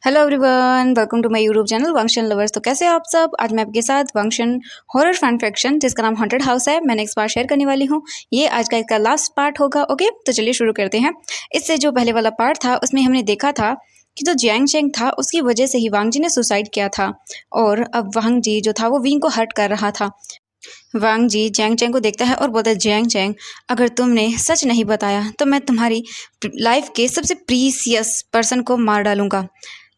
Hello everyone, welcome to my YouTube channel वंशन lovers. तो कैसे हो आप सब। आज मैं आपके साथ वंशन हॉरर फैन फिक्शन जिसका नाम हॉन्टेड हाउस है, मैं नेक्स्ट पार्ट शेयर करने वाली हूँ। ये आज का इसका लास्ट पार्ट होगा। ओके, तो चलिए शुरू करते हैं। इससे जो पहले वाला पार्ट था उसमें हमने देखा था कि जो जियांग चेंग था उसकी वजह से ही वांग जी ने सुसाइड किया था, और अब वांग जी जो था वो विंग को हर्ट कर रहा था। वांग जी जियांग चेंग को देखता है और बोलता है, जियांग चेंग, अगर तुमने सच नहीं बताया तो मैं तुम्हारी लाइफ के सबसे प्रीसियस पर्सन को मार डालूंगा।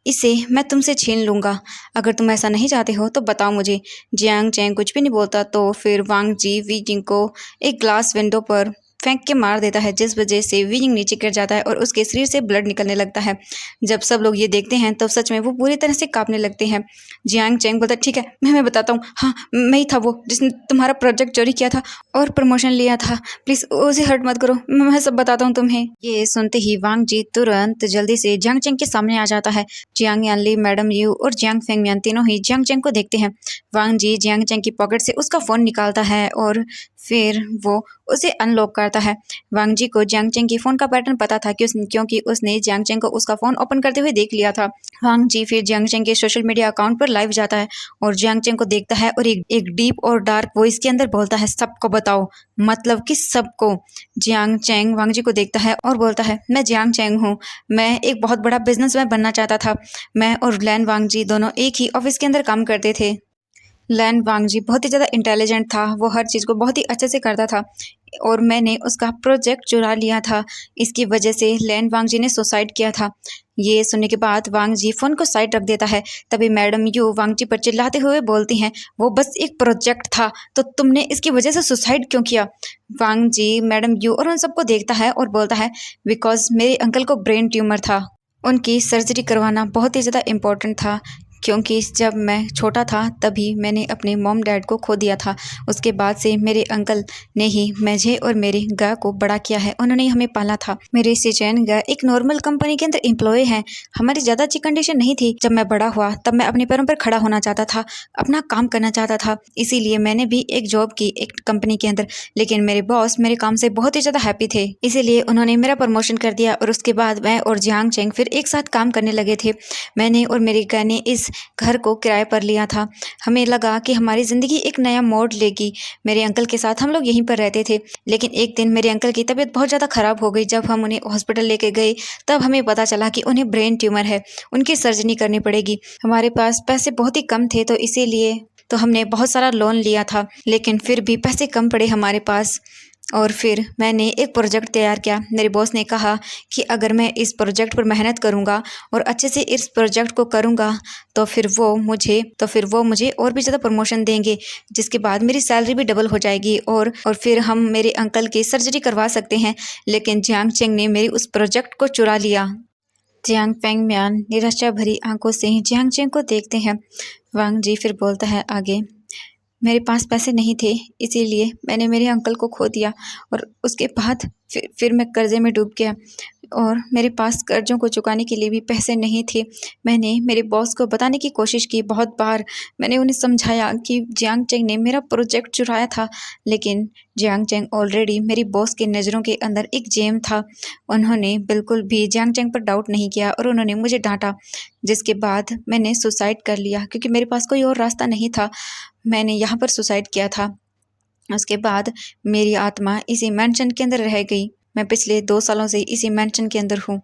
इसे मैं तुमसे छीन लूँगा। अगर तुम ऐसा नहीं चाहते हो तो बताओ मुझे। जियांग चैंग कुछ भी नहीं बोलता तो फिर वांग जी वी जिंग को एक ग्लास विंडो पर फेंक के मार देता है, जिस वजह से वी जिंग नीचे गिर जाता है और उसके शरीर से ब्लड निकलने लगता है। जब सब लोग ये देखते हैं तो सच में वो पूरी तरह से कांपने लगते हैं। जियांग चैंग बोलता है, ठीक है मैं बताता हूँ, हाँ मैं ही था वो जिसने तुम्हारा प्रोजेक्ट चोरी किया था और प्रमोशन लिया था। प्लीज़ उसे हर्ट मत करो, मैं सब बताता हूँ तुम्हें। ये सुनते ही वांग जी तुरंत जल्दी से जियांग चैंग के सामने आ जाता है। जियांग यानली, मैडम यू और जियांग फेंगमियान तीनों ही जियांग चेंग को देखते हैं। वांग जी जियांग चेंग की पॉकेट से उसका फ़ोन निकालता है और फिर वो उसे अनलॉक करता है। वांग जी को जियांग चेंग की फ़ोन का पैटर्न पता था क्योंकि उसने जियांग चेंग को उसका फ़ोन ओपन करते हुए देख लिया था। वांग जी फिर जियांग चेंग के सोशल मीडिया अकाउंट पर लाइव जाता है और जियांग चेंग को देखता है और एक डीप और डार्क वॉइस के अंदर बोलता है, सबको बताओ, मतलब कि सबको। जियांग चेंग वांग जी को देखता है और बोलता है, मैं जियांग चेंग हूँ, मैं एक बहुत बड़ा बिजनेसमैन बनना चाहता था। मैं और लैन वांग जी दोनों एक ही ऑफिस के अंदर काम करते थे। लैन वांग जी बहुत ही ज़्यादा इंटेलिजेंट था, वो हर चीज़ को बहुत ही अच्छे से करता था और मैंने उसका प्रोजेक्ट चुरा लिया था। इसकी वजह से लैन वांग जी ने सुसाइड किया था। ये सुनने के बाद वांग जी फ़ोन को साइड रख देता है। तभी मैडम यू वांग जी पर चिल्लाते हुए बोलती हैं, वो बस एक प्रोजेक्ट था तो तुमने इसकी वजह से सुसाइड क्यों किया। वांग जी मैडम यू और उन सबको देखता है और बोलता है, बिकॉज मेरे अंकल को ब्रेन ट्यूमर था, उनकी सर्जरी करवाना बहुत ही ज़्यादा इम्पोर्टेंट था, क्योंकि जब मैं छोटा था तभी मैंने अपने मॉम डैड को खो दिया था। उसके बाद से मेरे अंकल ने ही मुझे और मेरे गा को बड़ा किया है, उन्होंने ही हमें पाला था। मेरे सिचैन गा एक नॉर्मल कंपनी के अंदर एम्प्लॉय हैं, हमारी ज़्यादा अच्छी कंडीशन नहीं थी। जब मैं बड़ा हुआ तब मैं अपने पैरों पर खड़ा होना चाहता था, अपना काम करना चाहता था, इसीलिए मैंने भी एक जॉब की एक कंपनी के अंदर। लेकिन मेरे बॉस मेरे काम से बहुत ही ज़्यादा हैप्पी थे, इसीलिए उन्होंने मेरा प्रमोशन कर दिया और उसके बाद मैं और जियांग चेंग फिर एक साथ काम करने लगे थे। मैंने और मेरे गा ने इस घर को किराए पर लिया था। हमें लगा कि हमारी ज़िंदगी एक नया मोड़ लेगी। मेरे अंकल के साथ हम लोग यहीं पर रहते थे, लेकिन एक दिन मेरे अंकल की तबीयत बहुत ज़्यादा ख़राब हो गई। जब हम उन्हें हॉस्पिटल लेके गए तब हमें पता चला कि उन्हें ब्रेन ट्यूमर है, उनकी सर्जरी करनी पड़ेगी। हमारे पास पैसे बहुत ही कम थे तो इसीलिए तो हमने बहुत सारा लोन लिया था, लेकिन फिर भी पैसे कम पड़े हमारे पास। और फिर मैंने एक प्रोजेक्ट तैयार किया। मेरे बॉस ने कहा कि अगर मैं इस प्रोजेक्ट पर मेहनत करूँगा और अच्छे से इस प्रोजेक्ट को करूँगा तो फिर वो मुझे और भी ज़्यादा प्रमोशन देंगे, जिसके बाद मेरी सैलरी भी डबल हो जाएगी और फिर हम मेरे अंकल की सर्जरी करवा सकते हैं। लेकिन जियांग चेंग ने मेरी उस प्रोजेक्ट को चुरा लिया। जियांग फेंगम्यान निराशा भरी आंखों से जियांग चेंग को देखते हैं। वांग जी फिर बोलता है आगे, मेरे पास पैसे नहीं थे, इसीलिए मैंने मेरे अंकल को खो दिया और उसके बाद फिर मैं कर्जे में डूब गया और मेरे पास कर्जों को चुकाने के लिए भी पैसे नहीं थे। मैंने मेरे बॉस को बताने की कोशिश की बहुत बार, मैंने उन्हें समझाया कि जियांग चेंग ने मेरा प्रोजेक्ट चुराया था, लेकिन जियांग चेंग ऑलरेडी मेरी बॉस की नज़रों के अंदर एक जेम था। उन्होंने बिल्कुल भी जियांग चेंग पर डाउट नहीं किया और उन्होंने मुझे डांटा, जिसके बाद मैंने सुसाइड कर लिया क्योंकि मेरे पास कोई और रास्ता नहीं था। मैंने यहाँ पर सुसाइड किया था। उसके बाद मेरी आत्मा इसी मेंशन के अंदर रह गई। मैं पिछले 2 सालों से इसी मेंशन के अंदर हूँ।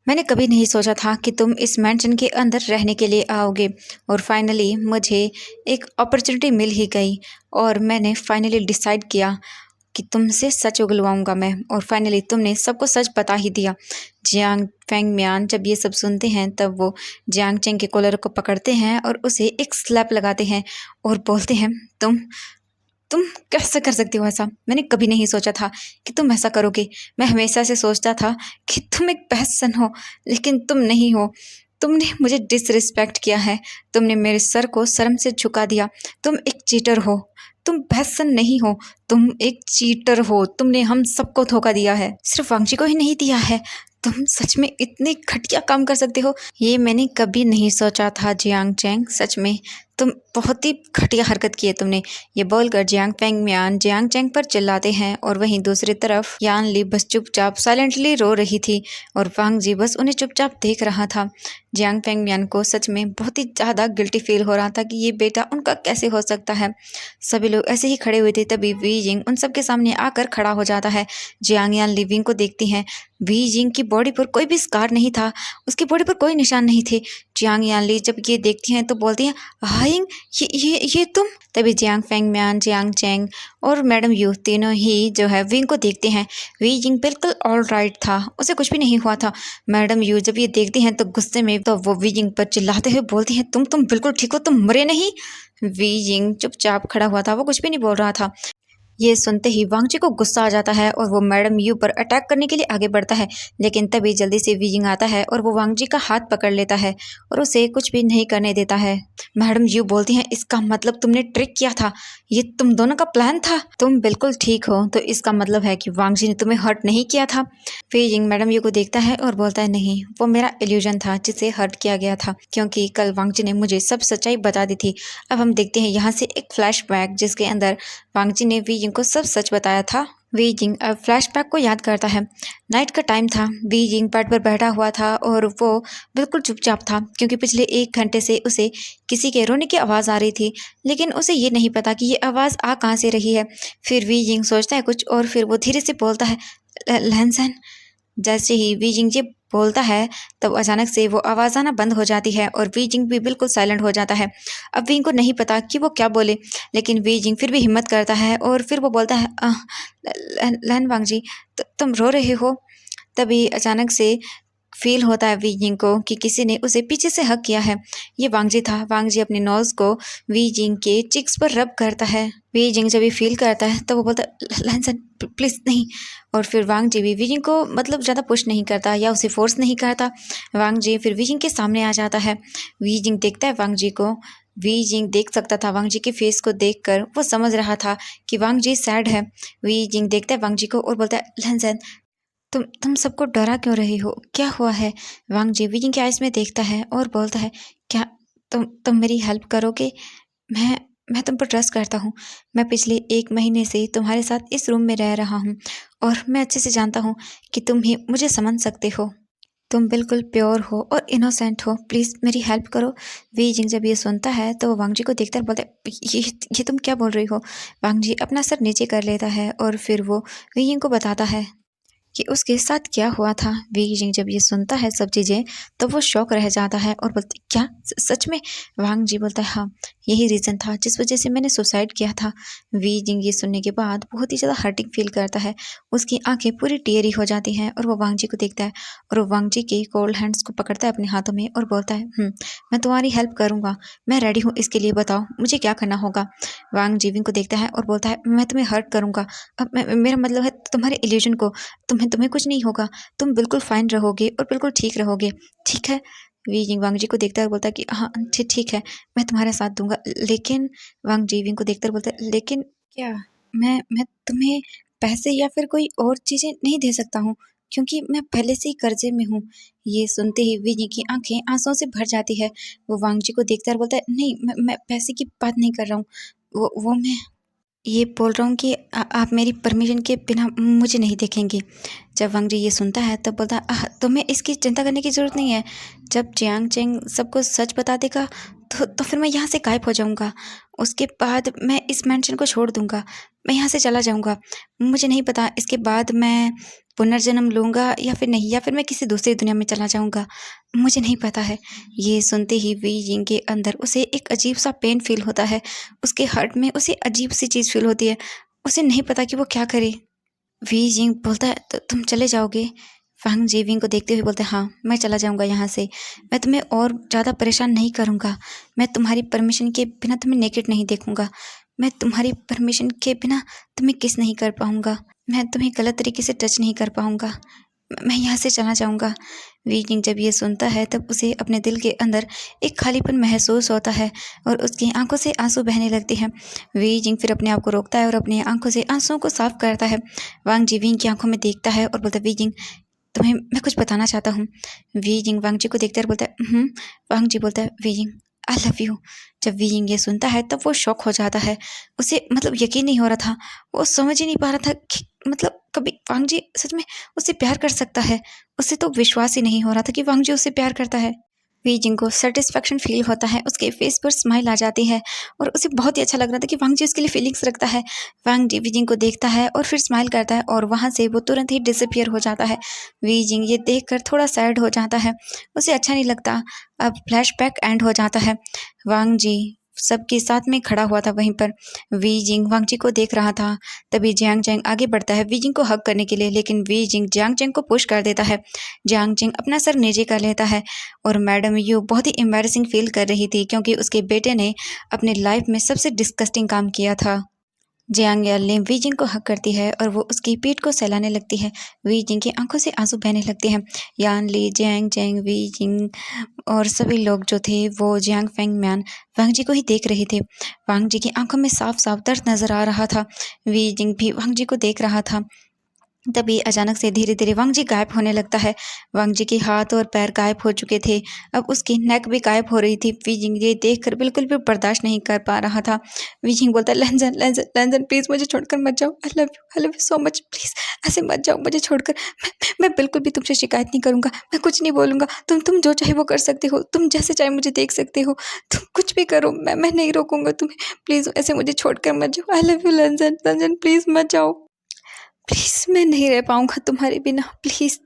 मैंने कभी नहीं सोचा था कि तुम इस मेंशन के अंदर रहने के लिए आओगे, और फाइनली मुझे एक अपॉर्चुनिटी मिल ही गई और मैंने फाइनली डिसाइड किया कि तुमसे सच उगलवाऊंगा मैं, और फाइनली तुमने सबको सच बता ही दिया। जियांग फेंगम्यान जब ये सब सुनते हैं तब वो जियांग चेंग के कॉलर को पकड़ते हैं और उसे एक स्लैप लगाते हैं और बोलते हैं, तुम कैसे कर सकती हो ऐसा। मैंने कभी नहीं सोचा था कि तुम ऐसा करोगे। मैं हमेशा से सोचता था कि तुम एक पर्सन हो, लेकिन तुम नहीं हो। तुमने मुझे डिसरिस्पेक्ट किया है, तुमने मेरे सर को शर्म से झुका दिया। तुम एक चीटर हो, तुम पर्सन नहीं हो, तुम एक चीटर हो। तुमने हम सबको धोखा दिया है, सिर्फ वांगजी को ही नहीं दिया है। तुम सच में इतने घटिया काम कर सकते हो, ये मैंने कभी नहीं सोचा था जियांग चेंग। सच में तुम बहुत ही घटिया हरकत की है तुमने। ये बोलकर जियांग फेंग मियान जियांग चैंग पर चिल्लाते हैं और वहीं दूसरी तरफ यान ली बस चुपचाप साइलेंटली रो रही थी और वांग जी बस उन्हें चुपचाप देख रहा था। जियांग फेंग मियान को सच में बहुत ही ज़्यादा गिल्टी फील हो रहा था कि ये बेटा उनका कैसे हो सकता है। सभी लोग ऐसे ही खड़े हुए थे, तभी वी जिंग उन सबके सामने आकर खड़ा हो जाता है। जियांग यान ली विंग को देखती हैं। वी जिंग की बॉडी पर कोई भी स्कार नहीं था, उसकी बॉडी पर कोई निशान नहीं थे। जियांग यान ली जब ये देखती हैं तो बोलती हैं, हाइंग, ये तुम। तभी जियांग फेंग म्यान जियांग चैंग और मैडम यू तीनों ही जो है विंग को देखते हैं। वी जिंग बिल्कुल ऑल राइट था, उसे कुछ भी नहीं हुआ था। मैडम यू जब ये देखती हैं तो गुस्से में तो वो वी जिंग पर चिल्लाते हुए बोलती हैं, तुम बिल्कुल ठीक हो, तुम मरे नहीं। वी जिंग चुपचाप खड़ा हुआ था, वो कुछ भी नहीं बोल रहा था। ये सुनते ही वांगजी को गुस्सा आ जाता है और वो मैडम यू पर अटैक करने के लिए आगे बढ़ता है, लेकिन तभी जल्दी से वीजिंग आता है और वो वांगजी का हाथ पकड़ लेता है और उसे कुछ भी नहीं करने देता है। मैडम यू बोलती हैं, इसका मतलब तुमने ट्रिक किया था, ये तुम दोनों का प्लान था। तुम बिल्कुल ठीक हो, तो इसका मतलब है कि वांगजी ने तुम्हें हर्ट नहीं किया था। वीजिंग मैडम यू को देखता है और बोलता है, नहीं, वो मेरा इल्यूजन था जिसे हर्ट किया गया था, क्योंकि कल वांगजी ने मुझे सब सच्चाई बता दी थी। अब हम देखते हैं यहाँ से एक फ्लैशबैक जिसके अंदर वांगजी ने वी जिंग को सब सच बताया था। वी जिंग अब फ्लैशबैक को याद करता है। नाइट का टाइम था, वी जिंग बेड पर बैठा हुआ था और वो बिल्कुल चुपचाप था, क्योंकि पिछले 1 घंटे से उसे किसी के रोने की आवाज़ आ रही थी, लेकिन उसे ये नहीं पता कि ये आवाज़ आ कहाँ से रही है। फिर वी जिंग सोचता है कुछ और फिर वो धीरे से बोलता है, लहनसन। जैसे ही वी जिंग ये बोलता है तब अचानक से वो आवाज़ आना बंद हो जाती है और वी जिंग भी बिल्कुल साइलेंट हो जाता है। अब विंग को नहीं पता कि वो क्या बोले, लेकिन वी जिंग फिर भी हिम्मत करता है और फिर वो बोलता है, लहन वांग जी, तुम रो रहे हो। तभी अचानक से फील होता है वी जिंग को कि किसी ने उसे पीछे से हक किया है। ये वांगजी था। वांगजी अपने नोज को वी जिंग के चिक्स पर रब करता है। वी जिंग जब ये फील करता है तो वो बोलता है, लहनसन प्लीज़ नहीं। और फिर वांग जी भी वी जिंग को मतलब ज़्यादा पुश नहीं करता या उसे फोर्स नहीं करता। वांग जी फिर वी जिंग के सामने आ जाता है। वी जिंग देखता है वांग जी को। वी जिंग देख सकता था वांग जी के फेस को देखकर, वो समझ रहा था कि वांग जी सैड है। वी जिंग देखता है वांग जी को और बोलता है, लहनसन तुम सबको डरा क्यों रही हो, क्या हुआ है। वांग जी वी जिंग के आइज में देखता है और बोलता है, क्या तुम मेरी हेल्प करोगे। मैं मैं तुम पर ट्रस्ट करता हूँ। मैं पिछले 1 महीने से तुम्हारे साथ इस रूम में रह रहा हूँ और मैं अच्छे से जानता हूँ कि तुम ही मुझे समझ सकते हो। तुम बिल्कुल प्योर हो और इनोसेंट हो, प्लीज़ मेरी हेल्प करो। वी जिंग जब ये सुनता है तो वो वांग जी को देखकर बोलता है, ये तुम क्या बोल रही हो। वांग जी अपना सर नीचे कर लेता है और फिर वो वी जिंग को बताता है कि उसके साथ क्या हुआ था। वी जिंग जब ये सुनता है सब चीज़ें तो वो शॉक रह जाता है और बोलते, क्या सच में। वांग जी बोलता है, हाँ, यही रीज़न था जिस वजह से मैंने सुसाइड किया था। वी जिंग ये सुनने के बाद बहुत ही ज़्यादा हर्टिंग फील करता है। उसकी आंखें पूरी टेरी हो जाती हैं और वो वांग जी को देखता है और वो वांग जी के कोल्ड हैंड्स को पकड़ता है अपने हाथों में और बोलता है, मैं तुम्हारी हेल्प करूँगा, मैं रेडी हूँ इसके लिए, बताओ मुझे क्या करना होगा। वांग जी विंग को देखता है और बोलता है, मैं तुम्हें हर्ट करूँगा। अब मेरा मतलब है तुम्हारे इल्यूजन को, तुम्हें कुछ नहीं होगा, तुम बिल्कुल फाइन रहोगे और बिल्कुल ठीक रहोगे, ठीक है। वी जिंग वांग जी को देखता है बोलता है कि हाँ ठीक है, मैं तुम्हारा साथ दूंगा, लेकिन वांग जी विंग को देखकर बोलता है, लेकिन क्या। मैं तुम्हें पैसे या फिर कोई और चीज़ें नहीं दे सकता हूँ, क्योंकि मैं पहले से ही कर्जे में हूँ। ये सुनते ही वी जिंग की आंखें आंसुओं से भर जाती है। वो वांग जी को देखता है बोलता है, नहीं, मैं पैसे की बात नहीं कर रहा हूँ, वो मैं ये बोल रहा हूँ कि आप मेरी परमिशन के बिना मुझे नहीं देखेंगे। जब वांग जी ये सुनता है तब बोलता है, तुम्हें इसकी चिंता करने की ज़रूरत नहीं है। जब जियांग चेंग सबको सच बता देगा तो फिर मैं यहाँ से गायब हो जाऊँगा। उसके बाद मैं इस मेंशन को छोड़ दूँगा, मैं यहाँ से चला जाऊँगा। मुझे नहीं पता इसके बाद मैं पुनर्जन्म लूँगा या फिर नहीं, या फिर मैं किसी दूसरी दुनिया में चला जाऊँगा, मुझे नहीं पता है। ये सुनते ही वी जिंग के अंदर उसे एक अजीब सा पेन फील होता है। उसके हार्ट में उसे अजीब सी चीज़ फील होती है। उसे नहीं पता कि वो क्या करे। वी जिंग बोलता है, तो तुम चले जाओगे। वांग जी विंग को देखते हुए बोलते हैं, हाँ, मैं चला जाऊँगा यहाँ से। मैं तुम्हें और ज़्यादा परेशान नहीं करूँगा। मैं तुम्हारी परमिशन के बिना तुम्हें नेकेड नहीं देखूँगा। मैं तुम्हारी परमिशन के बिना तुम्हें किस नहीं कर पाऊँगा। मैं तुम्हें गलत तरीके से टच नहीं कर पाऊँगा। मैं यहाँ से चला जाऊँगा। वी जिंग जब ये सुनता है तब उसे अपने दिल के अंदर एक खालीपन महसूस होता है और उसकी आंखों से आंसू बहने लगते हैं। वी जिंग फिर अपने आप को रोकता है और अपनी आंखों से आंसुओं को साफ करता है। वांग जी विंग की आंखों में देखता है और बोलता है, वी जिंग, तुम्हें मैं कुछ बताना चाहता हूँ। वी जिंग वांग जी को देखता है और बोलता है, वांग जी बोलता है, Wei Jing, I love you. जब वी जिंग ये सुनता है तब वो शॉक हो जाता है। उसे मतलब यकीन नहीं हो रहा था। वो समझ ही नहीं पा रहा था कि मतलब कभी वांग जी सच में उससे प्यार कर सकता है। उसे तो विश्वास ही नहीं हो रहा था कि वांग जी उससे प्यार करता है। वी जिंग को सेटिस्फेक्शन फील होता है, उसके फेस पर स्माइल आ जाती है और उसे बहुत ही अच्छा लग रहा था कि वांग जी उसके लिए फीलिंग्स रखता है। वांग जी वी जिंग को देखता है और फिर स्माइल करता है और वहाँ से वो तुरंत ही डिसअपियर हो जाता है। वी जिंग ये देखकर थोड़ा सैड हो जाता है, उसे अच्छा नहीं लगता। अब फ्लैशबैक एंड हो जाता है। वांग जी सबके साथ में खड़ा हुआ था वहीं पर। वी जिंग वांग जी को देख रहा था। तभी जियांग चैंग आगे बढ़ता है वी जिंग को हग करने के लिए, लेकिन वी जिंग जियांग चैंग को पुश कर देता है। जियांग चैंग अपना सर नीचे कर लेता है और मैडम यू बहुत ही एम्बैरेसिंग फील कर रही थी क्योंकि उसके बेटे ने अपने लाइफ में सबसे डिस्गस्टिंग काम किया था। जियांग याली वी जिंग को हक करती है और वो उसकी पीठ को सहलाने लगती है। वी जिंग की आंखों से आंसू बहने लगते हैं। यान ली, जियांग चैंग, वी जिंग और सभी लोग जो थे वो जियांग फेंग म्यान वांग जी को ही देख रहे थे। वांग जी की आंखों में साफ साफ दर्द नजर आ रहा था। वी जिंग भी वांग जी को देख रहा था। तभी अचानक से धीरे धीरे वांग जी गायब होने लगता है। वांग जी के हाथ और पैर गायब हो चुके थे। अब उसकी नेक भी गायब हो रही थी। वी जिंग ये देखकर बिल्कुल भी बर्दाश्त नहीं कर पा रहा था। वी जिंग बोलता है लैंजन लैंजन लैंजन प्लीज मुझे छोड़कर मत जाओ। आई love you so much, please ऐसे मत जाओ मुझे छोड़कर। मैं बिल्कुल भी तुमसे शिकायत नहीं करूंगा, मैं कुछ नहीं बोलूंगा। तुम जो चाहे वो कर सकते हो, तुम जैसे चाहे मुझे देख सकते हो, तुम कुछ भी करो, मैं नहीं रोकूंगा तुम्हें। प्लीज ऐसे मुझे छोड़कर मत जाओ। आई लव यू लैंजन लैंजन प्लीज मत जाओ। प्लीज़ मैं नहीं रह पाऊँगा तुम्हारे बिना, प्लीज़।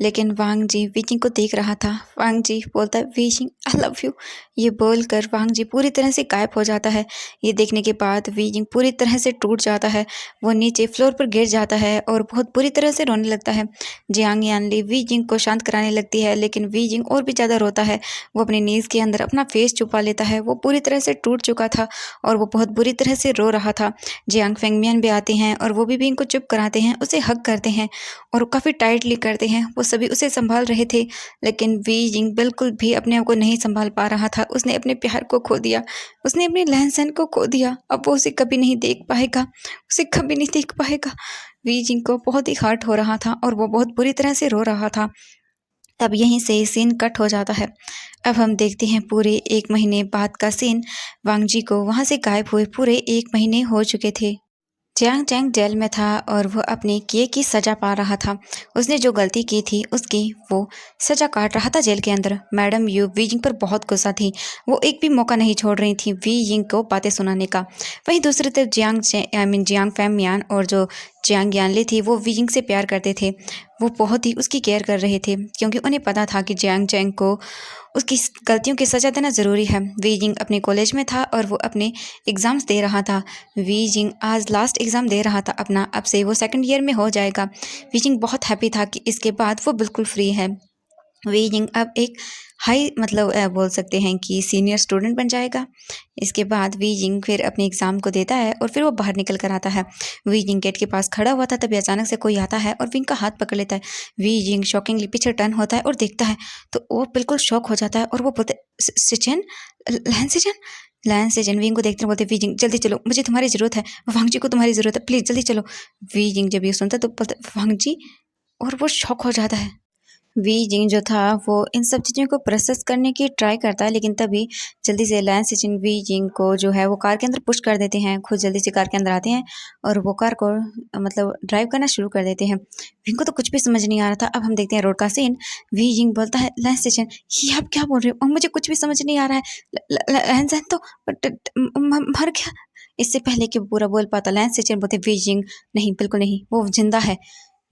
लेकिन वांग जी वी जिंग को देख रहा था। वांग जी बोलता है Wei Jing I love you. ये बोलकर वांग जी पूरी तरह से गायब हो जाता है। ये देखने के बाद वी जिंग पूरी तरह से टूट जाता है। वो नीचे फ्लोर पर गिर जाता है और बहुत बुरी तरह से रोने लगता है। जियांग यानली वी जिंग को शांत कराने लगती है, लेकिन वी जिंग और भी ज़्यादा रोता है। वो अपनी नीज़ के अंदर अपना फेस छुपा लेता है। वो पूरी तरह से टूट चुका था और वो बहुत बुरी तरह से रो रहा था। जियांग फेंगमियन भी आते हैं और वो भी इनको चुप कराते हैं, उसे हग करते हैं और काफ़ी टाइटली करते हैं। वो सभी उसे संभाल रहे थे, लेकिन वी जिंग बिल्कुल भी अपने आप को नहीं संभाल पा रहा था। उसने अपने प्यार को खो दिया, उसने अपने लहन को खो दिया। अब वो उसे कभी नहीं देख पाएगा, उसे कभी नहीं देख पाएगा। वी जिंग को बहुत ही हर्ट हो रहा था और वो बहुत बुरी तरह से रो रहा था। तब यहीं से सीन कट हो जाता है। अब हम देखते हैं पूरे 1 महीने बाद का सीन। वांग जी को वहाँ से गायब हुए पूरे 1 महीने हो चुके थे। जियांग चैंग जेल में था और वो अपने किए की सज़ा पा रहा था। उसने जो गलती की थी उसकी वो सज़ा काट रहा था जेल के अंदर। मैडम यू वी जिंग पर बहुत गुस्सा थी। वो एक भी मौका नहीं छोड़ रही थी वी जिंग को बातें सुनाने का। वहीं दूसरी तरफ जियांग फैम मियान और जो जियांग यानली थी वो वी जिंग से प्यार करते थे। वो बहुत ही उसकी केयर कर रहे थे क्योंकि उन्हें पता था कि जियांग चैंग को उसकी गलतियों की सज़ा देना ज़रूरी है। वी जिंग अपने कॉलेज में था और वो अपने एग्ज़ाम्स दे रहा था। वी जिंग आज लास्ट एग्ज़ाम दे रहा था अपना, अब से वो 2nd ईयर में हो जाएगा। वी जिंग बहुत हैप्पी था कि इसके बाद वो बिल्कुल फ्री है। वी जिंग अब एक हाई मतलब बोल सकते हैं कि सीनियर स्टूडेंट बन जाएगा। इसके बाद वी जिंग फिर अपने एग्ज़ाम को देता है और फिर वो बाहर निकल कर आता है। वी जिंग गेट के पास खड़ा हुआ था, तभी अचानक से कोई आता है और विंग का हाथ पकड़ लेता है। वी जिंग शॉकिंगली पीछे टर्न होता है और देखता है तो वो बिल्कुल शॉक हो जाता है और वो बोलते सिचन लहन सिचन लैन से जनविंग को देखते हैं, बोलते वी जिंग जल्दी चलो, मुझे तुम्हारी ज़रूरत है, वांग जी को तुम्हारी ज़रूरत है, प्लीज़ जल्दी चलो। वी जिंग जब ये सुनता है तो बोलता है वांग जी, और वो शॉक हो जाता है। वी जिंग जो था वो इन सब चीज़ों को प्रोसेस करने की ट्राई करता है, लेकिन तभी जल्दी से लैन सिचिन वी जिंग को जो है वो कार के अंदर पुश कर देते हैं। खुद जल्दी से कार के अंदर आते हैं और वो कार को मतलब ड्राइव करना शुरू कर देते हैं। विंग को तो कुछ भी समझ नहीं आ रहा था। अब हम देखते हैं रोड का सीन। वी जिंग बोलता है लैन सिचिन ये आप क्या बोल रहे हो, और मुझे कुछ भी समझ नहीं आ रहा है। लैन सैन तो मर गया। इससे पहले कि वो पूरा बोल पाता लैन सिचिन बोलते वी जिंग नहीं, बिल्कुल नहीं, वो जिंदा है।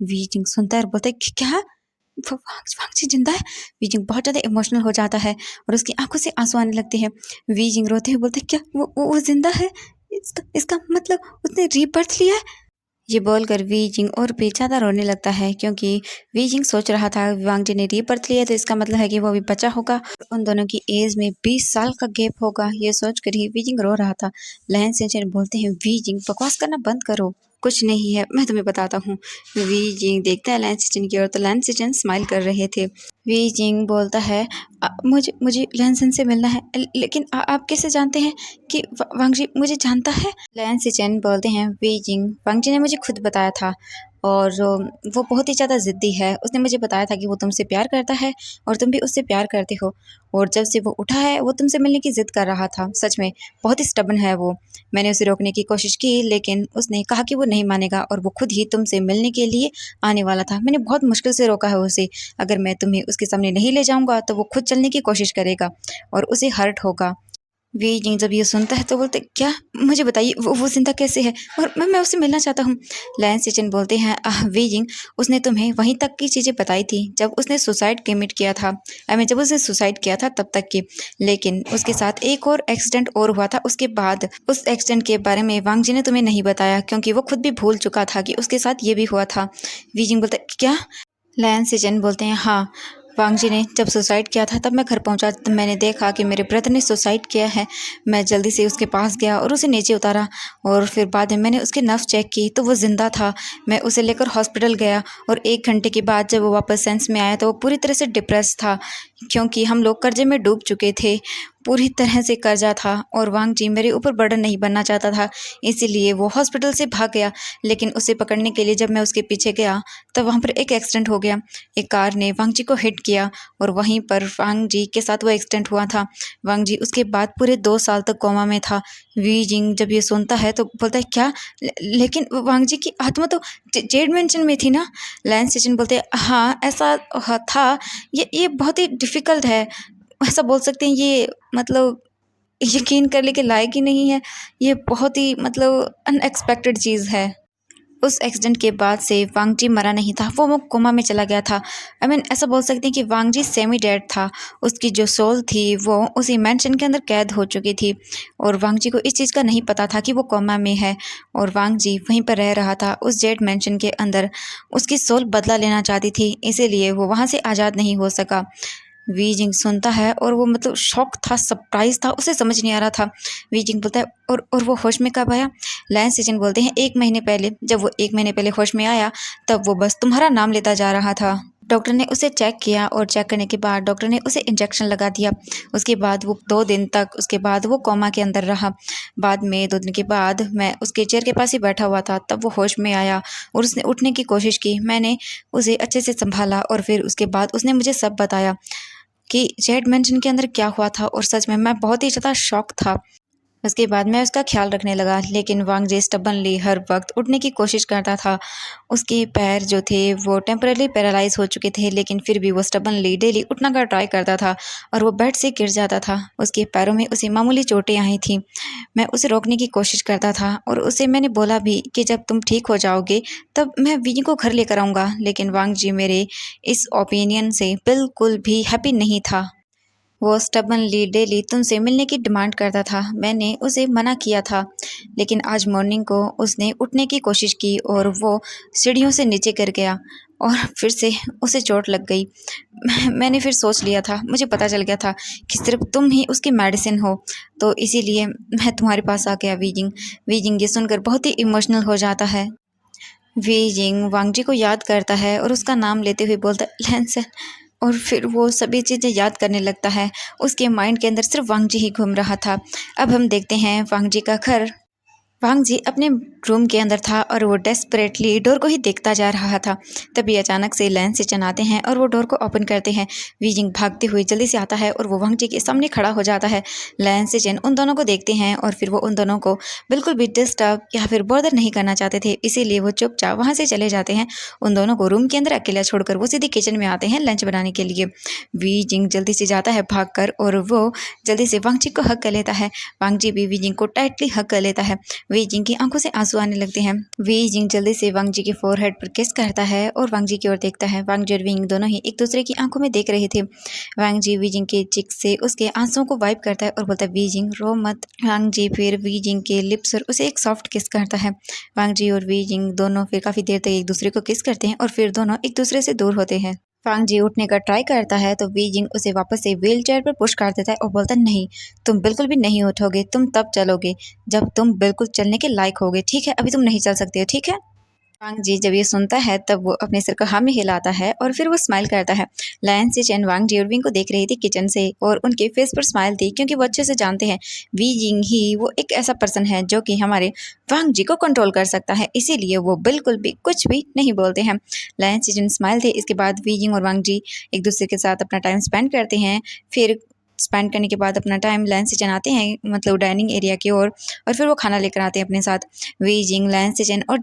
वी जिंग सुनता है और बोलता है क्या, वो वांग जी जिंदा है। वी जिंग बहुत ज़्यादा इमोशनल हो जाता है और उसकी आंखों से आंसू आने लगते हैं। वी जिंग रोते हुए बोलते क्या वो जिंदा है, इसका मतलब उसने रीबर्थ लिया है। ये बोलकर वी जिंग और भी ज़्यादा रोने लगता है क्योंकि वी जिंग सोच रहा था वांग जी ने रीबर्थ लिया तो इसका मतलब है कि वो अभी बचा होगा। उन दोनों की एज में 20 साल का गैप होगा, ये सोचकर ही वी जिंग रो रहा था। लैन सेंचुरी बोलते हैं वी जिंग बकवास करना बंद करो, कुछ नहीं है, मैं तुम्हें बताता हूँ। वी जिंग देखता है लैन सिचन की ओर तो लैन सिचन स्माइल कर रहे थे। वी जिंग बोलता है मुझे मुझे लैन सिचन से मिलना है, लेकिन आप कैसे जानते हैं कि वांग जी मुझे जानता है। लैन सिचन बोलते हैं वी जिंग वांग जी ने मुझे खुद बताया था और वो बहुत ही ज़्यादा ज़िद्दी है। उसने मुझे बताया था कि वो तुमसे प्यार करता है और तुम भी उससे प्यार करते हो, और जब से वो उठा है वो तुमसे मिलने की ज़िद कर रहा था। सच में बहुत ही स्टबर्न है वो। मैंने उसे रोकने की कोशिश की, लेकिन उसने कहा कि वो नहीं मानेगा और वो खुद ही तुमसे मिलने के लिए आने वाला था। मैंने बहुत मुश्किल से रोका है उसे। अगर मैं तुम्हें उसके सामने नहीं ले जाऊँगा तो वो खुद चलने की कोशिश करेगा और उसे हर्ट होगा। वी जिंग जब ये सुनता है तो बोलते, क्या? मुझे बताइए वो जिंदा कैसे है? और मैं उससे मिलना चाहता हूँ। लैंस सिचन बोलते हैं, वी जिंग, उसने तुम्हें वहीं तक की चीज़ें बताई थी जब उसने सुसाइड कमिट किया था। आई मीन जब उसने सुसाइड किया था तब तक की। लेकिन उसके साथ एक और एक्सीडेंट और हुआ था उसके बाद। उस एक्सीडेंट के बारे में वांग जी ने तुम्हें नहीं बताया क्योंकि वो खुद भी भूल चुका था कि उसके साथ ये भी हुआ था। वी जिंग बोलते, क्या? लैन सिचन बोलते हैं, हाँ, वांग जी ने जब सुसाइड किया था तब मैं घर पहुंचा तो मैंने देखा कि मेरे ब्रदर ने सुसाइड किया है। मैं जल्दी से उसके पास गया और उसे नीचे उतारा, और फिर बाद में मैंने उसके नब्ज़ चेक की तो वो ज़िंदा था। मैं उसे लेकर हॉस्पिटल गया और 1 घंटे के बाद जब वो वापस सेंस में आया तो वो पूरी तरह से डिप्रेस था क्योंकि हम लोग कर्जे में डूब चुके थे। पूरी तरह से कर्जा था और वांग जी मेरे ऊपर बर्डन नहीं बनना चाहता था, इसीलिए वो हॉस्पिटल से भाग गया। लेकिन उसे पकड़ने के लिए जब मैं उसके पीछे गया तब वहाँ पर एक एक्सीडेंट हो गया। एक कार ने वांग जी को हिट किया और वहीं पर वांग जी के साथ वो एक्सीडेंट हुआ था। वांग जी उसके बाद पूरे 2 साल तक कोमा में था। वी जिंग जब ये सुनता है तो बोलता है, क्या? लेकिन वांग जी की आत्मा तो जेड मेंशन में थी ना? लैंस सिचन बोलते हैं, हाँ ऐसा था। ये बहुत ही डिफ़िकल्ट है। ऐसा बोल सकते हैं ये, मतलब यकीन करने के लायक ही नहीं है। ये बहुत ही मतलब अनएक्सपेक्टेड चीज़ है। उस एक्सीडेंट के बाद से वांग जी मरा नहीं था, वो कोमा में चला गया था। आई मीन ऐसा बोल सकते हैं कि वांग जी सेमी डेड था। उसकी जो सोल थी वो उसी मैंशन के अंदर कैद हो चुकी थी और वांग जी को इस चीज़ का नहीं पता था कि वो कोमा में है, और वांग जी वहीं पर रह रहा था उस जेड मैंशन के अंदर। उसकी सोल बदला लेना चाहती थी, इसीलिए वो वहाँ से आज़ाद नहीं हो सका। वी जिंग सुनता है और वो मतलब शॉक था, सरप्राइज था, उसे समझ नहीं आ रहा था। वी जिंग बोलता है, और वो होश में कब आया? लैंस सिचन बोलते हैं, 1 महीने पहले। जब वो 1 महीने पहले होश में आया तब वो बस तुम्हारा नाम लेता जा रहा था। डॉक्टर ने उसे चेक किया और चेक करने के बाद डॉक्टर ने उसे इंजेक्शन लगा दिया। उसके बाद वो 2 दिन तक उसके बाद वो कोमा के अंदर रहा। बाद में 2 दिन के बाद मैं उसके चेयर के पास ही बैठा हुआ था, तब वो होश में आया और उसने उठने की कोशिश की। मैंने उसे अच्छे से संभाला और फिर उसके बाद उसने मुझे सब बताया कि जेड मेंशन के अंदर क्या हुआ था, और सच में मैं बहुत ही ज़्यादा शॉक था। उसके बाद मैं उसका ख्याल रखने लगा, लेकिन वांग जी स्टबनली हर वक्त उठने की कोशिश करता था। उसके पैर जो थे वो टेम्पररी पैरालाइज हो चुके थे, लेकिन फिर भी वो स्टबनली डेली उठना का ट्राई करता था और वो बेड से गिर जाता था। उसके पैरों में उसे मामूली चोटें आई थी। मैं उसे रोकने की कोशिश करता था और उसे मैंने बोला भी कि जब तुम ठीक हो जाओगे तब मैं विनी को घर लेकर आऊँगा, लेकिन वांग जी मेरे इस ओपिनियन से बिल्कुल भी हैप्पी नहीं था। वो स्टबनली डेली तुमसे मिलने की डिमांड करता था। मैंने उसे मना किया था, लेकिन आज मॉर्निंग को उसने उठने की कोशिश की और वो सीढ़ियों से नीचे गिर गया और फिर से उसे चोट लग गई। मैंने फिर सोच लिया था, मुझे पता चल गया था कि सिर्फ तुम ही उसकी मेडिसिन हो, तो इसीलिए मैं तुम्हारे पास आ गया। वीजिंग वीजिंग ये सुनकर बहुत ही इमोशनल हो जाता है। वीजिंग वांग जी को याद करता है और उसका नाम लेते हुए बोलता है, लैंसन, और फिर वो सभी चीज़ें याद करने लगता है। उसके माइंड के अंदर सिर्फ वांग जी ही घूम रहा था। अब हम देखते हैं वांग जी का घर। वांग जी अपने रूम के अंदर था और वो डेस्परेटली डोर को ही देखता जा रहा था। तभी अचानक से लैंस सिचन आते हैं और वो डोर को ओपन करते हैं। वीजिंग भागते हुए जल्दी से आता है और वो वांग जी के सामने खड़ा हो जाता है। लैंस सिचन उन दोनों को देखते हैं और फिर वो उन दोनों को बिल्कुल भी डिस्टर्ब या फिर बॉदर नहीं करना चाहते थे, इसीलिए वो चुपचाप वहाँ से चले जाते हैं। उन दोनों को रूम के अंदर अकेला छोड़कर वो सीधे किचन में आते हैं लंच बनाने के लिए। वीजिंग जल्दी से जाता है भाग और वो जल्दी से वांग जी को हक कर लेता है। वांग जी भी वीजिंग को टाइटली हक कर लेता है। वी जिंग की आंखों से आंसू आने लगते हैं। वी जिंग जल्दी से वांग जी के फोरहेड पर किस करता है और वांग जी की ओर देखता है। वांग जी और विंग दोनों ही एक दूसरे की आंखों में देख रहे थे। वांग जी वी जिंग के चिक से उसके आंसुओं को वाइप करता है और बोलता है, वी जिंग रो मत। वांग जी फिर वी जिंग के लिप्स पर उसे एक सॉफ्ट किस करता है। वांग जी और वी जिंग दोनों फिर काफ़ी देर तक एक दूसरे को किस करते हैं और फिर दोनों एक दूसरे से दूर होते हैं। वांग जी उठने का ट्राई करता है तो वी जिंग उसे वापस से व्हील चेयर पर पुश कर देता है और बोलता है, नहीं, तुम बिल्कुल भी नहीं उठोगे। तुम तब चलोगे जब तुम बिल्कुल चलने के लायक होगे, ठीक है? अभी तुम नहीं चल सकते हो, ठीक है? वांग जी जब ये सुनता है तब वो अपने सिर को हाँ में हिलाता है और फिर वो स्माइल करता है। लायन से चैन वांग जी और विंग को देख रही थी किचन से और उनके फेस पर स्माइल थी क्योंकि वो अच्छे से जानते हैं वी जिंग ही वो एक ऐसा पर्सन है जो कि हमारे वांग जी को कंट्रोल कर सकता है, इसीलिए वो बिल्कुल भी कुछ भी नहीं बोलते हैं। लायन से चैन स्माइल थे। इसके बाद वी जिंग और वांग जी एक दूसरे के साथ अपना टाइम स्पेंड करते हैं। फिर स्पेंड करने के बाद अपना टाइम लाइन से चनाते हैं मतलब डाइनिंग एरिया की ओर और फिर वो खाना लेकर आते हैं अपने साथ। वी जिंग लाइन से चैन और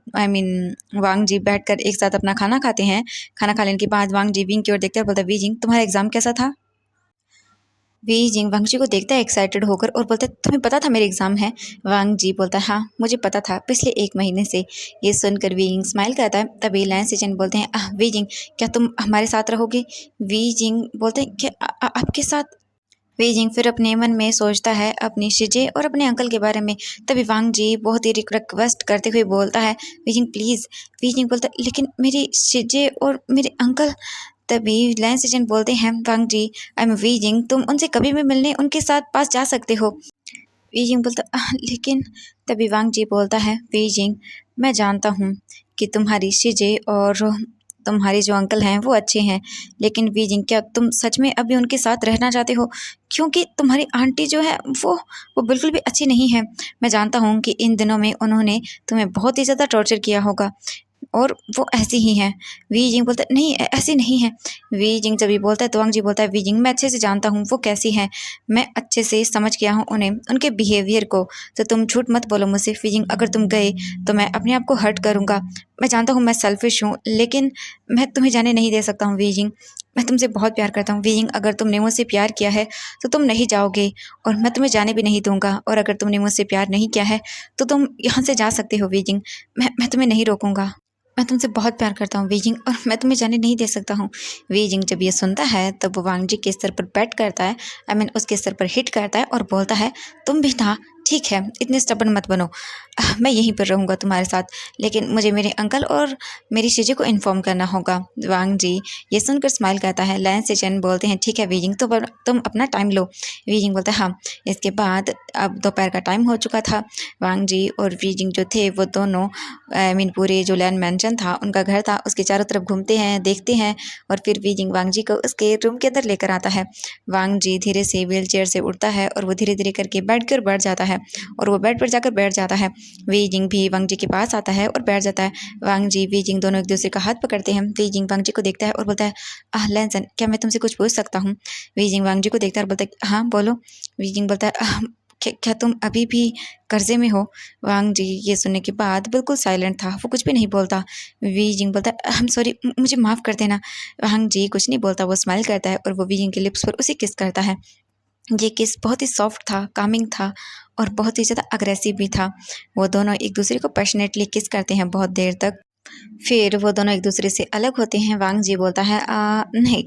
वांग जी बैठकर एक साथ अपना खाना खाते हैं। खाना खा लेने के बाद वांग जी विंग की ओर देखते हैं, बोलता है वी जिंग तुम्हारा एग्जाम कैसा था। वी जिंग वांग जी को देखता है एक्साइटेड होकर और बोलता है तुम्हें पता था मेरे एग्जाम है। वांग जी बोलता है हाँ मुझे पता था पिछले 1 महीने से। ये सुनकर वी जिंग स्माइल करता है। तभी लाइन से चैन बोलते हैं वी जिंग क्या तुम हमारे साथ रहोगे। वी जिंग बोलते हैं क्या आपके साथ। बीजिंग फिर अपने मन में सोचता है अपनी शिजे और अपने अंकल के बारे में। तभी वांग जी बहुत ही रिक्वेस्ट करते हुए बोलता है बीजिंग प्लीज़। बीजिंग बोलता है लेकिन मेरी शिजे और मेरे अंकल। तभी लैन सिजन बोलते हैं वांग जी आई एम वीजिंग तुम उनसे कभी भी मिलने उनके साथ पास जा सकते हो। वीजिंग बोलता लेकिन। तभी वांग जी बोलता है वीजिंग मैं जानता हूँ कि तुम्हारी शिजे और तुम्हारे जो अंकल हैं वो अच्छे हैं, लेकिन वीजिंग क्या तुम सच में अभी उनके साथ रहना चाहते हो, क्योंकि तुम्हारी आंटी जो है वो बिल्कुल भी अच्छी नहीं है। मैं जानता हूँ कि इन दिनों में उन्होंने तुम्हें बहुत ही ज़्यादा टॉर्चर किया होगा और वो ऐसी ही हैं। वी जिंग बोलता है नहीं ऐसी नहीं है। वी जिंग जब ये बोलता है तो वांग जी बोलता है वी जिंग मैं अच्छे से जानता हूँ वो कैसी हैं, मैं अच्छे से समझ गया हूँ उन्हें उनके बिहेवियर को। तो तुम झूठ मत बोलो मुझसे वी जिंग, अगर तुम गए तो मैं अपने आप को हर्ट करूँगा। मैं जानता हूँ मैं सेल्फिश हूँ लेकिन मैं तुम्हें जाने नहीं दे सकता हूँ वी जिंग। मैं तुमसे बहुत प्यार करता हूँ वी जिंग, अगर तुमने मुझसे प्यार किया है तो तुम नहीं जाओगे और मैं तुम्हें जाने भी नहीं दूंगा, और अगर तुमने मुझसे प्यार नहीं किया है तो तुम यहाँ से जा सकते हो वी जिंग। मैं तुम्हें नहीं रोकूंगा। मैं तुमसे बहुत प्यार करता हूँ वीजिंग और मैं तुम्हें जाने नहीं दे सकता हूँ। वीजिंग जब ये सुनता है तब वो वांग जी के सर पर बैट करता है, उसके सर पर हिट करता है और बोलता है तुम भी ना ठीक है इतने स्टबन मत बनो, मैं यहीं पर रहूँगा तुम्हारे साथ, लेकिन मुझे मेरे अंकल और मेरी शीजी को इन्फॉर्म करना होगा। वांग जी ये सुनकर स्माइल करता है। लायन से चैन बोलते हैं ठीक है वीजिंग तो तुम अपना टाइम लो। वीजिंग बोलता है हाँ। इसके बाद अब दोपहर का टाइम हो चुका था। वांग जी और वीजिंग जो थे वो दोनों पूरे जो लैंड मैंशन था उनका घर था उसके चारों तरफ घूमते हैं देखते हैं और फिर वीजिंग वांग जी को उसके रूम के अंदर लेकर आता है। वांग जी धीरे से व्हील चेयर से उठता है और वो धीरे धीरे करके बैठ जाता है और वो बेड पर जाकर बैठ जाता है। वीजिंग भी वांग जी के पास आता है और बैठ जाता है। वांग जी वीजिंग दोनों एक दूसरे का हाथ पकड़ते हैं। वीजिंग वांग जी को देखता है और बोलता है लैंसन क्या मैं तुमसे कुछ पूछ सकता हूँ। वीजिंग वांग जी को देखता है और बोलता है हाँ बोलो। वीजिंग बोलता है क्या तुम अभी भी कर्जे में हो। वांग जी ये सुनने के बाद बिल्कुल साइलेंट था, वो कुछ भी नहीं बोलता। वी जिंग बोलता है हम सॉरी मुझे माफ़ कर देना। वांग जी कुछ नहीं बोलता, वो स्माइल करता है और वो वी जिंग के लिप्स पर उसे किस करता है। ये किस बहुत ही सॉफ्ट था, कामिंग था और बहुत ही ज़्यादा अग्रेसिव भी था। वो दोनों एक दूसरे को पैशनेटली किस करते हैं बहुत देर तक। फिर वो दोनों एक दूसरे से अलग होते हैं। वांग जी बोलता है नहीं,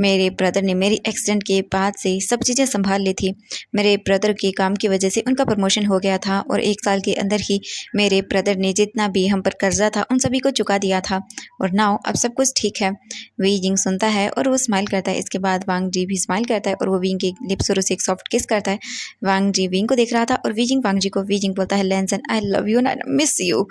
मेरे ब्रदर ने मेरी एक्सीडेंट के बाद से सब चीज़ें संभाल ली थी। मेरे ब्रदर के काम की वजह से उनका प्रमोशन हो गया था और 1 साल के अंदर ही मेरे ब्रदर ने जितना भी हम पर कर्जा था उन सभी को चुका दिया था और नाउ अब सब कुछ ठीक है। वी जिंग सुनता है और वो स्माइल करता है। इसके बाद वांग जी भी स्माइल करता है और वो विंग के लिप्स और उसे एक सॉफ्ट किस करता है। वांग जी विंग को देख रहा था और वी जिंग वांग जी को। वी जिंग बोलता है लैंसन I love you and miss you.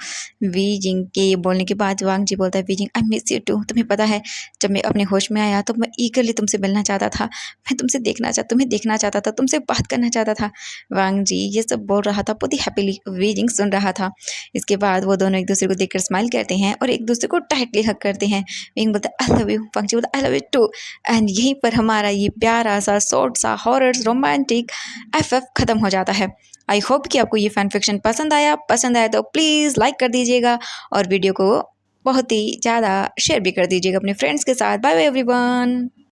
Wei Jing के ये बोलने के बाद वांग जी बोलता है Wei Jing I miss you too. तुम्हें पता है जब मैं अपने होश में आया तो मैं ईगरली तुमसे मिलना चाहता था, मैं तुमसे तुम्हें देखना चाहता था, तुमसे बात करना चाहता था। वांग जी ये सब बोल रहा था बहुत ही हैप्पीली, वी जिंग सुन रहा था। इसके बाद वो दोनों एक दूसरे को देखकर स्माइल करते हैं और एक दूसरे को टाइटली हग करते हैं। विंग बोलता है आई लव यू, वांग जी बोलता है I love you too. And यहीं पर हमारा ये प्यारा सा शॉर्ट सा हॉरर रोमांटिक एफ खत्म हो जाता है। आई होप कि आपको ये फैन फिक्शन पसंद आया तो प्लीज़ लाइक कर दीजिएगा और वीडियो को बहुत ही ज़्यादा शेयर भी कर दीजिएगा अपने फ्रेंड्स के साथ। Bye bye everyone.